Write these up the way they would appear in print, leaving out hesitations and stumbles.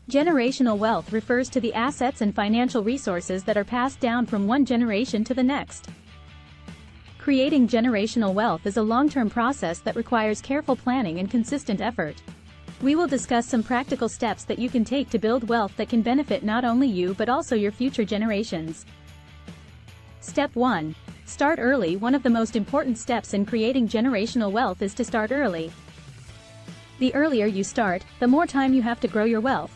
Generational wealth refers to the assets and financial resources that are passed down from one generation to the next. Creating generational wealth is a long-term process that requires careful planning and consistent effort. We will discuss some practical steps that you can take to build wealth that can benefit not only you but also your future generations. Step 1. Start early. One of the most important steps in creating generational wealth is to start early. The earlier you start, the more time you have to grow your wealth.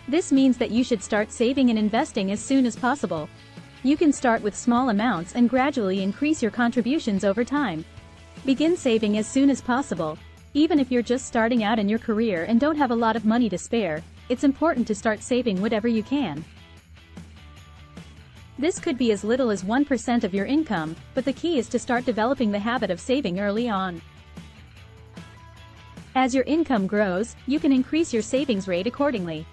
This means that you should start saving and investing as soon as possible. You can start with small amounts and gradually increase your contributions over time. Begin saving as soon as possible. Even if you're just starting out in your career and don't have a lot of money to spare, it's important to start saving whatever you can. This could be as little as 1% of your income, but the key is to start developing the habit of saving early on. As your income grows, you can increase your savings rate accordingly.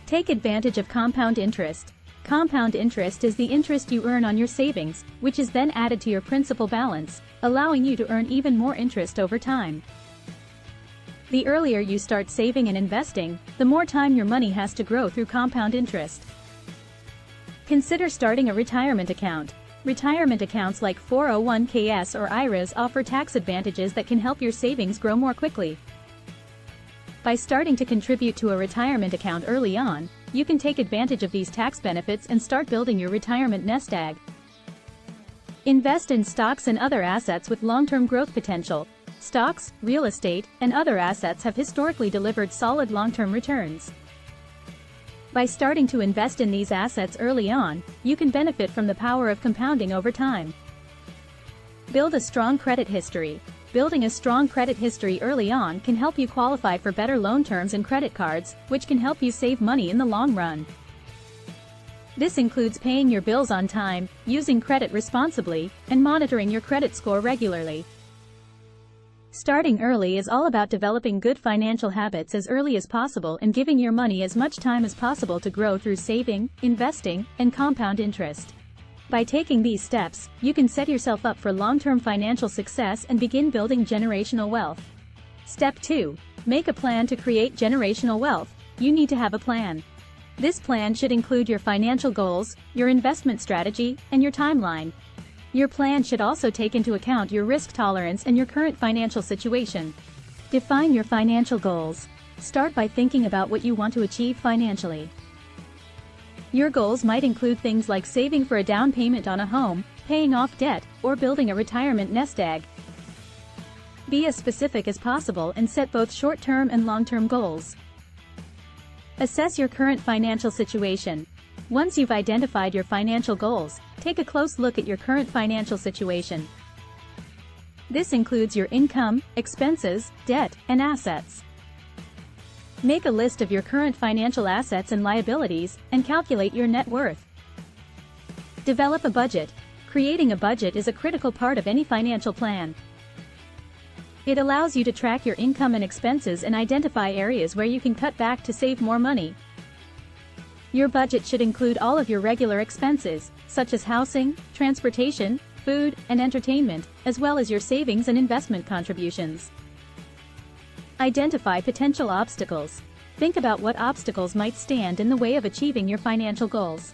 Take advantage of compound interest. Compound interest is the interest you earn on your savings, which is then added to your principal balance, allowing you to earn even more interest over time. The earlier you start saving and investing, the more time your money has to grow through compound interest. Consider starting a retirement account. Retirement accounts like 401ks or IRAs offer tax advantages that can help your savings grow more quickly. By starting to contribute to a retirement account early on, you can take advantage of these tax benefits and start building your retirement nest egg. Invest in stocks and other assets with long-term growth potential. Stocks, real estate, and other assets have historically delivered solid long-term returns. By starting to invest in these assets early on, you can benefit from the power of compounding over time. Build a strong credit history. Building a strong credit history early on can help you qualify for better loan terms and credit cards, which can help you save money in the long run. This includes paying your bills on time, using credit responsibly, and monitoring your credit score regularly. Starting early is all about developing good financial habits as early as possible and giving your money as much time as possible to grow through saving, investing, and compound interest. By taking these steps, you can set yourself up for long-term financial success and begin building generational wealth. Step 2. Make a plan to create generational wealth. You need to have a plan. This plan should include your financial goals, your investment strategy, and your timeline. Your plan should also take into account your risk tolerance and your current financial situation. Define your financial goals. Start by thinking about what you want to achieve financially. Your goals might include things like saving for a down payment on a home, paying off debt, or building a retirement nest egg. Be as specific as possible and set both short-term and long-term goals. Assess your current financial situation. Once you've identified your financial goals, take a close look at your current financial situation. This includes your income, expenses, debt, and assets. Make a list of your current financial assets and liabilities, and calculate your net worth. Develop a budget. Creating a budget is a critical part of any financial plan. It allows you to track your income and expenses and identify areas where you can cut back to save more money. Your budget should include all of your regular expenses, such as housing, transportation, food, and entertainment, as well as your savings and investment contributions. Identify potential obstacles. Think about what obstacles might stand in the way of achieving your financial goals.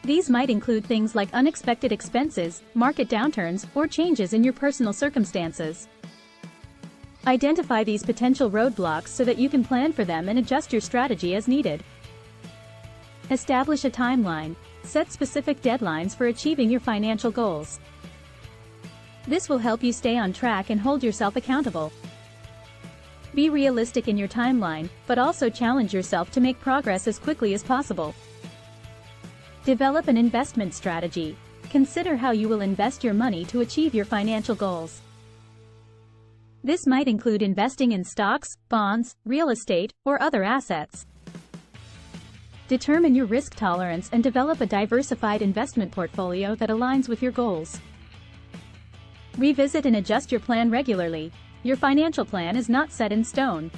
These might include things like unexpected expenses, market downturns, or changes in your personal circumstances. Identify these potential roadblocks so that you can plan for them and adjust your strategy as needed. Establish a timeline. Set specific deadlines for achieving your financial goals. This will help you stay on track and hold yourself accountable. Be realistic in your timeline, but also challenge yourself to make progress as quickly as possible. Develop an investment strategy. Consider how you will invest your money to achieve your financial goals. This might include investing in stocks, bonds, real estate, or other assets. Determine your risk tolerance and develop a diversified investment portfolio that aligns with your goals. Revisit and adjust your plan regularly. Your financial plan is not set in stone.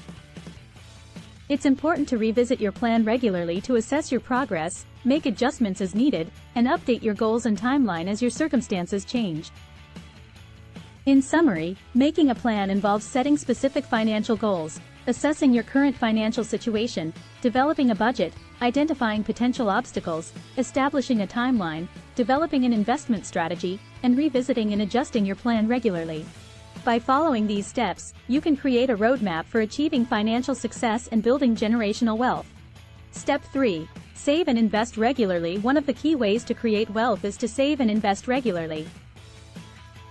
It's important to revisit your plan regularly to assess your progress, make adjustments as needed, and update your goals and timeline as your circumstances change. In summary, making a plan involves setting specific financial goals, assessing your current financial situation, developing a budget, identifying potential obstacles, establishing a timeline, developing an investment strategy, and revisiting and adjusting your plan regularly. By following these steps, you can create a roadmap for achieving financial success and building generational wealth. Step 3. Save and invest regularly. One of the key ways to create wealth is to save and invest regularly.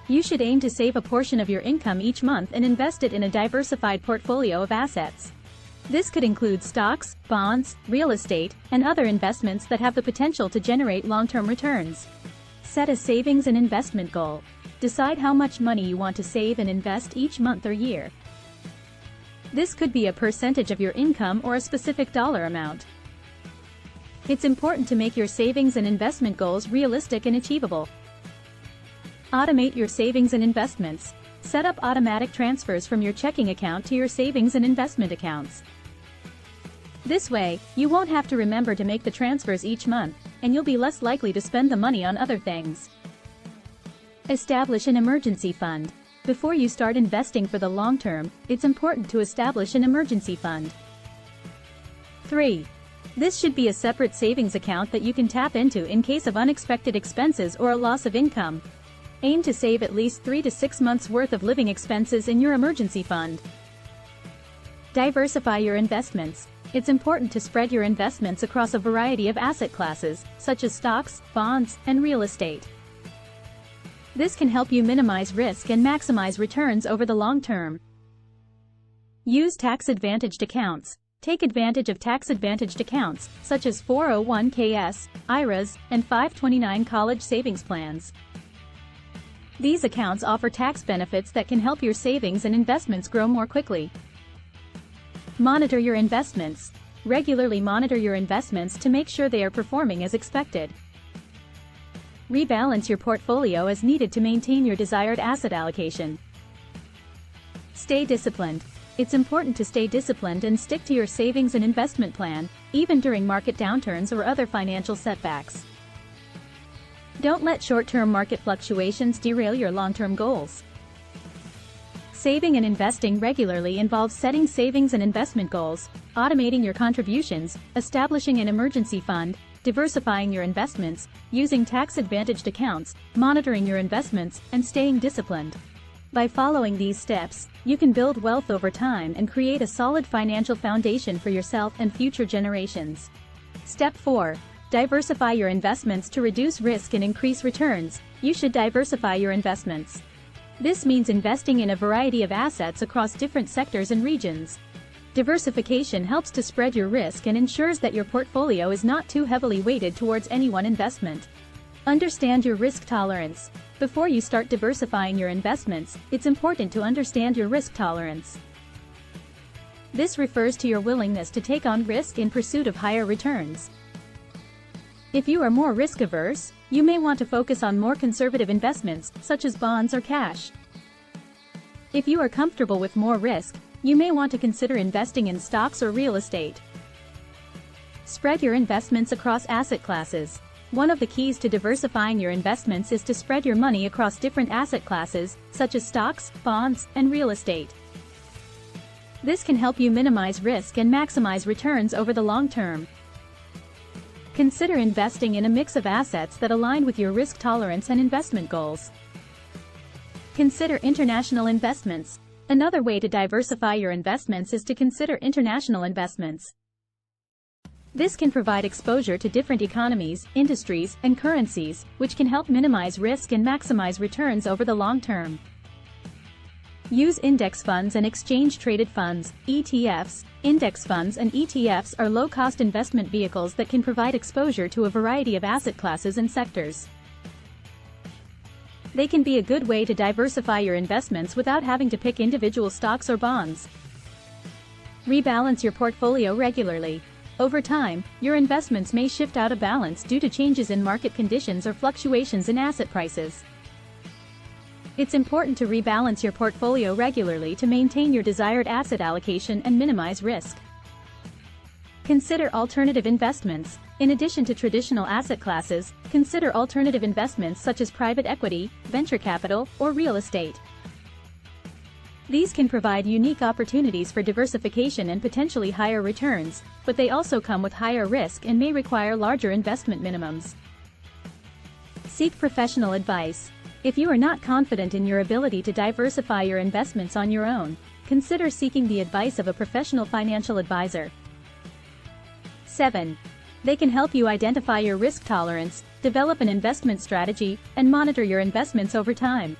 You should aim to save a portion of your income each month and invest it in a diversified portfolio of assets. This could include stocks, bonds, real estate, and other investments that have the potential to generate long-term returns. Set a savings and investment goal. Decide how much money you want to save and invest each month or year. This could be a percentage of your income or a specific dollar amount. It's important to make your savings and investment goals realistic and achievable. Automate your savings and investments. Set up automatic transfers from your checking account to your savings and investment accounts. This way, you won't have to remember to make the transfers each month, and you'll be less likely to spend the money on other things. Establish an emergency fund. Before you start investing for the long term, it's important to establish an emergency fund. 3. This should be a separate savings account that you can tap into in case of unexpected expenses or a loss of income. Aim to save at least 3 to 6 months' worth of living expenses in your emergency fund. Diversify your investments. It's important to spread your investments across a variety of asset classes, such as stocks, bonds, and real estate. This can help you minimize risk and maximize returns over the long term. Use tax-advantaged accounts. Take advantage of tax-advantaged accounts, such as 401ks, IRAs, and 529 college savings plans. These accounts offer tax benefits that can help your savings and investments grow more quickly. Monitor your investments. Regularly monitor your investments to make sure they are performing as expected. Rebalance your portfolio as needed to maintain your desired asset allocation. Stay disciplined. It's important to stay disciplined and stick to your savings and investment plan, even during market downturns or other financial setbacks. Don't let short-term market fluctuations derail your long-term goals. Saving and investing regularly involves setting savings and investment goals, automating your contributions, establishing an emergency fund, diversifying your investments, using tax-advantaged accounts, monitoring your investments, and staying disciplined. By following these steps, you can build wealth over time and create a solid financial foundation for yourself and future generations. Step 4. Diversify your investments to reduce risk and increase returns. You should diversify your investments. This means investing in a variety of assets across different sectors and regions. Diversification helps to spread your risk and ensures that your portfolio is not too heavily weighted towards any one investment. Understand your risk tolerance. Before you start diversifying your investments, it's important to understand your risk tolerance. This refers to your willingness to take on risk in pursuit of higher returns. If you are more risk-averse, you may want to focus on more conservative investments, such as bonds or cash. If you are comfortable with more risk, you may want to consider investing in stocks or real estate. Spread your investments across asset classes. One of the keys to diversifying your investments is to spread your money across different asset classes, such as stocks, bonds, and real estate. This can help you minimize risk and maximize returns over the long term. Consider investing in a mix of assets that align with your risk tolerance and investment goals. Consider international investments. Another way to diversify your investments is to consider international investments. This can provide exposure to different economies, industries, and currencies, which can help minimize risk and maximize returns over the long term. Use index funds and exchange-traded funds, ETFs. Index funds and ETFs are low-cost investment vehicles that can provide exposure to a variety of asset classes and sectors. They can be a good way to diversify your investments without having to pick individual stocks or bonds. Rebalance your portfolio regularly. Over time, your investments may shift out of balance due to changes in market conditions or fluctuations in asset prices. It's important to rebalance your portfolio regularly to maintain your desired asset allocation and minimize risk. Consider alternative investments. In addition to traditional asset classes, consider alternative investments such as private equity, venture capital, or real estate. These can provide unique opportunities for diversification and potentially higher returns, but they also come with higher risk and may require larger investment minimums. Seek professional advice. If you are not confident in your ability to diversify your investments on your own, consider seeking the advice of a professional financial advisor. 7. They can help you identify your risk tolerance, develop an investment strategy, and monitor your investments over time.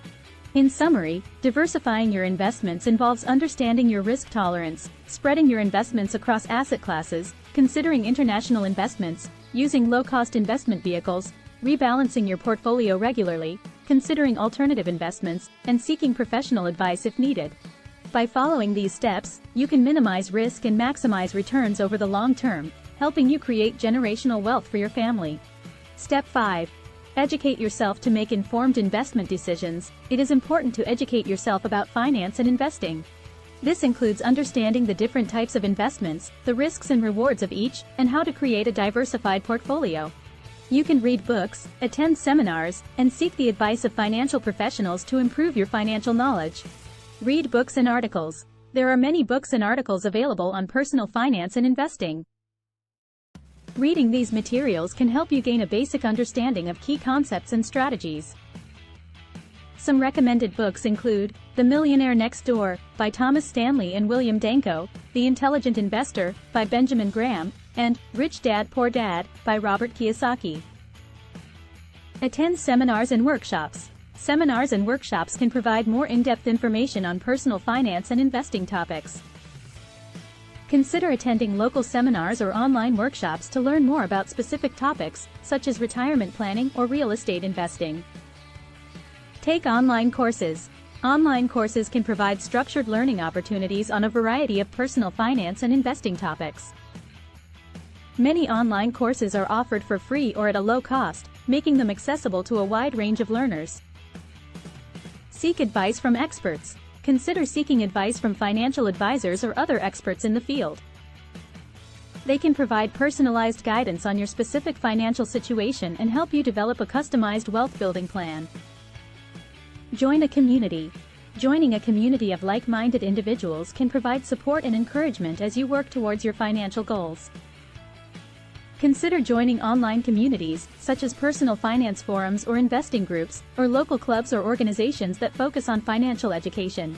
In summary, diversifying your investments involves understanding your risk tolerance, spreading your investments across asset classes, considering international investments, using low-cost investment vehicles, rebalancing your portfolio regularly, considering alternative investments, and seeking professional advice if needed. By following these steps, you can minimize risk and maximize returns over the long term, helping you create generational wealth for your family. Step 5. Educate yourself to make informed investment decisions. It is important to educate yourself about finance and investing. This includes understanding the different types of investments, the risks and rewards of each, and how to create a diversified portfolio. You can read books, attend seminars, and seek the advice of financial professionals to improve your financial knowledge. Read books and articles. There are many books and articles available on personal finance and investing. Reading these materials can help you gain a basic understanding of key concepts and strategies. Some recommended books include The Millionaire Next Door, by Thomas Stanley and William Danko, The Intelligent Investor, by Benjamin Graham, and Rich Dad Poor Dad, by Robert Kiyosaki. Attend seminars and workshops. Seminars and workshops can provide more in-depth information on personal finance and investing topics. Consider attending local seminars or online workshops to learn more about specific topics, such as retirement planning or real estate investing. Take online courses. Online courses can provide structured learning opportunities on a variety of personal finance and investing topics. Many online courses are offered for free or at a low cost, making them accessible to a wide range of learners. Seek advice from experts. Consider seeking advice from financial advisors or other experts in the field. They can provide personalized guidance on your specific financial situation and help you develop a customized wealth-building plan. Join a community. Joining a community of like-minded individuals can provide support and encouragement as you work towards your financial goals. Consider joining online communities, such as personal finance forums or investing groups, or local clubs or organizations that focus on financial education.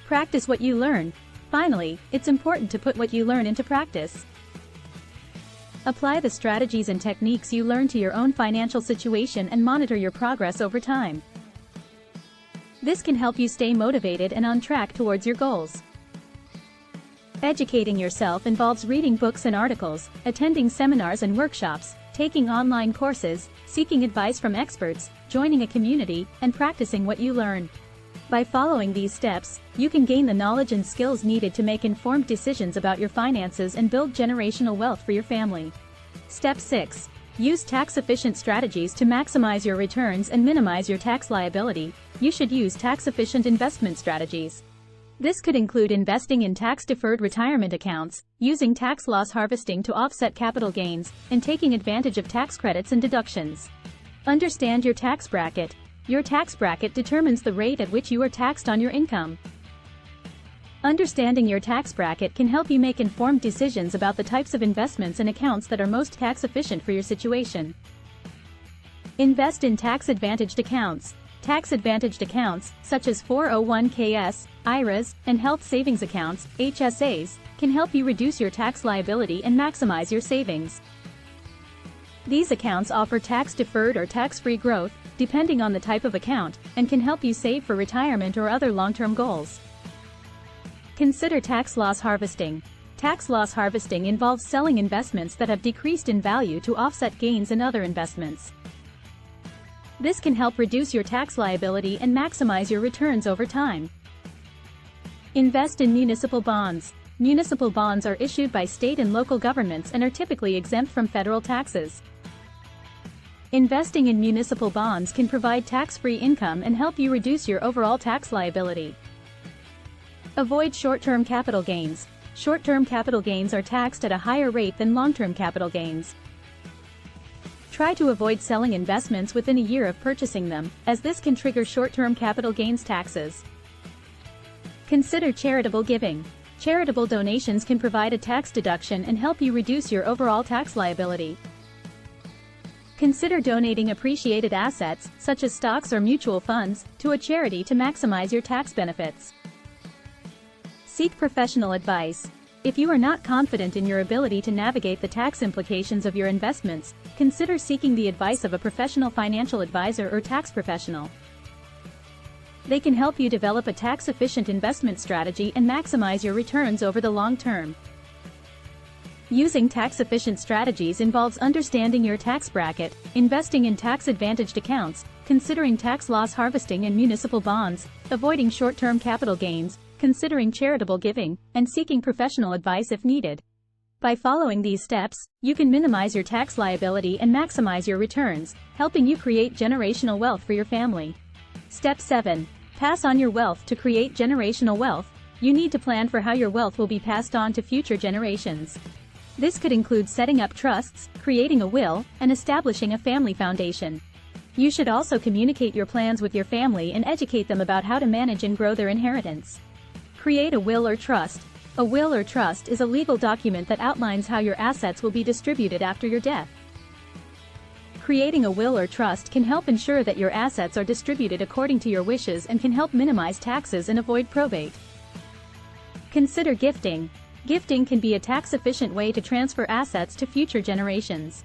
Practice what you learn. Finally, it's important to put what you learn into practice. Apply the strategies and techniques you learn to your own financial situation and monitor your progress over time. This can help you stay motivated and on track towards your goals. Educating yourself involves reading books and articles, attending seminars and workshops, taking online courses, seeking advice from experts, joining a community, and practicing what you learn. By following these steps, you can gain the knowledge and skills needed to make informed decisions about your finances and build generational wealth for your family. Step 6. Use tax-efficient strategies to maximize your returns and minimize your tax liability. You should use tax-efficient investment strategies. This could include investing in tax-deferred retirement accounts, using tax loss harvesting to offset capital gains, and taking advantage of tax credits and deductions. Understand your tax bracket. Your tax bracket determines the rate at which you are taxed on your income. Understanding your tax bracket can help you make informed decisions about the types of investments and accounts that are most tax-efficient for your situation. Invest in tax-advantaged accounts. Tax-advantaged accounts, such as 401ks, IRAs, and health savings accounts, HSAs, can help you reduce your tax liability and maximize your savings. These accounts offer tax-deferred or tax-free growth, depending on the type of account, and can help you save for retirement or other long-term goals. Consider tax loss harvesting. Tax loss harvesting involves selling investments that have decreased in value to offset gains in other investments. This can help reduce your tax liability and maximize your returns over time. Invest in municipal bonds. Municipal bonds are issued by state and local governments and are typically exempt from federal taxes. Investing in municipal bonds can provide tax-free income and help you reduce your overall tax liability. Avoid short-term capital gains. Short-term capital gains are taxed at a higher rate than long-term capital gains. Try to avoid selling investments within a year of purchasing them, as this can trigger short-term capital gains taxes. Consider charitable giving. Charitable donations can provide a tax deduction and help you reduce your overall tax liability. Consider donating appreciated assets, such as stocks or mutual funds, to a charity to maximize your tax benefits. Seek professional advice. If you are not confident in your ability to navigate the tax implications of your investments, consider seeking the advice of a professional financial advisor or tax professional. They can help you develop a tax-efficient investment strategy and maximize your returns over the long term. Using tax-efficient strategies involves understanding your tax bracket, investing in tax-advantaged accounts, considering tax loss harvesting and municipal bonds, avoiding short-term capital gains, considering charitable giving, and seeking professional advice if needed. By following these steps, you can minimize your tax liability and maximize your returns, helping you create generational wealth for your family. Step 7. Pass on your wealth. To create generational wealth, you need to plan for how your wealth will be passed on to future generations. This could include setting up trusts, creating a will, and establishing a family foundation. You should also communicate your plans with your family and educate them about how to manage and grow their inheritance. Create a will or trust. A will or trust is a legal document that outlines how your assets will be distributed after your death. Creating a will or trust can help ensure that your assets are distributed according to your wishes and can help minimize taxes and avoid probate. Consider gifting. Gifting can be a tax-efficient way to transfer assets to future generations.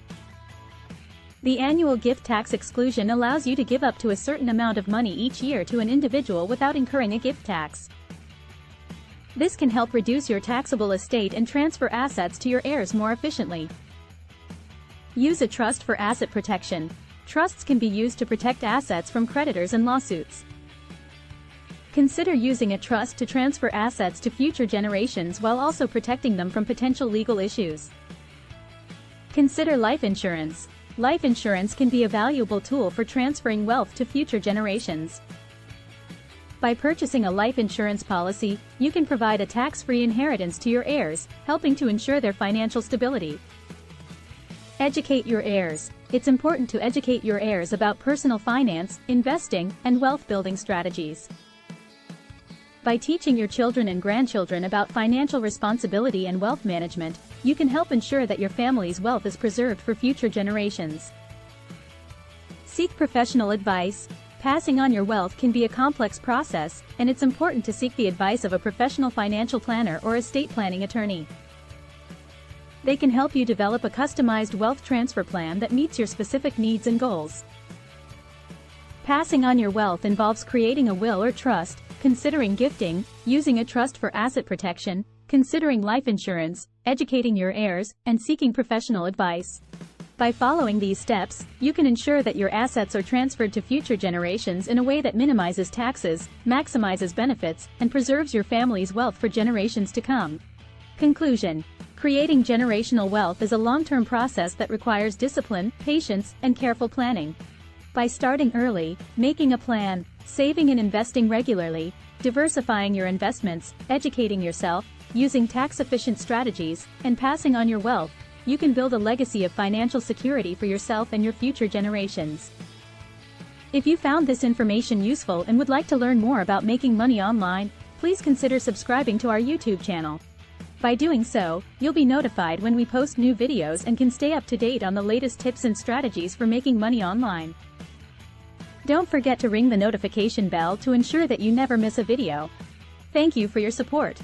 The annual gift tax exclusion allows you to give up to a certain amount of money each year to an individual without incurring a gift tax. This can help reduce your taxable estate and transfer assets to your heirs more efficiently. Use a trust for asset protection. Trusts can be used to protect assets from creditors and lawsuits. Consider using a trust to transfer assets to future generations while also protecting them from potential legal issues. Consider life insurance. Life insurance can be a valuable tool for transferring wealth to future generations. By purchasing a life insurance policy, you can provide a tax-free inheritance to your heirs, helping to ensure their financial stability. Educate your heirs. It's important to educate your heirs about personal finance, investing, and wealth-building strategies. By teaching your children and grandchildren about financial responsibility and wealth management, you can help ensure that your family's wealth is preserved for future generations. Seek professional advice. Passing on your wealth can be a complex process, and it's important to seek the advice of a professional financial planner or estate planning attorney. They can help you develop a customized wealth transfer plan that meets your specific needs and goals. Passing on your wealth involves creating a will or trust, considering gifting, using a trust for asset protection, considering life insurance, educating your heirs, and seeking professional advice. By following these steps, you can ensure that your assets are transferred to future generations in a way that minimizes taxes, maximizes benefits, and preserves your family's wealth for generations to come. Conclusion. Creating generational wealth is a long-term process that requires discipline, patience, and careful planning. By starting early, making a plan, saving and investing regularly, diversifying your investments, educating yourself, using tax-efficient strategies, and passing on your wealth, you can build a legacy of financial security for yourself and your future generations. If you found this information useful and would like to learn more about making money online, please consider subscribing to our YouTube channel. By doing so, you'll be notified when we post new videos and can stay up to date on the latest tips and strategies for making money online. Don't forget to ring the notification bell to ensure that you never miss a video. Thank you for your support.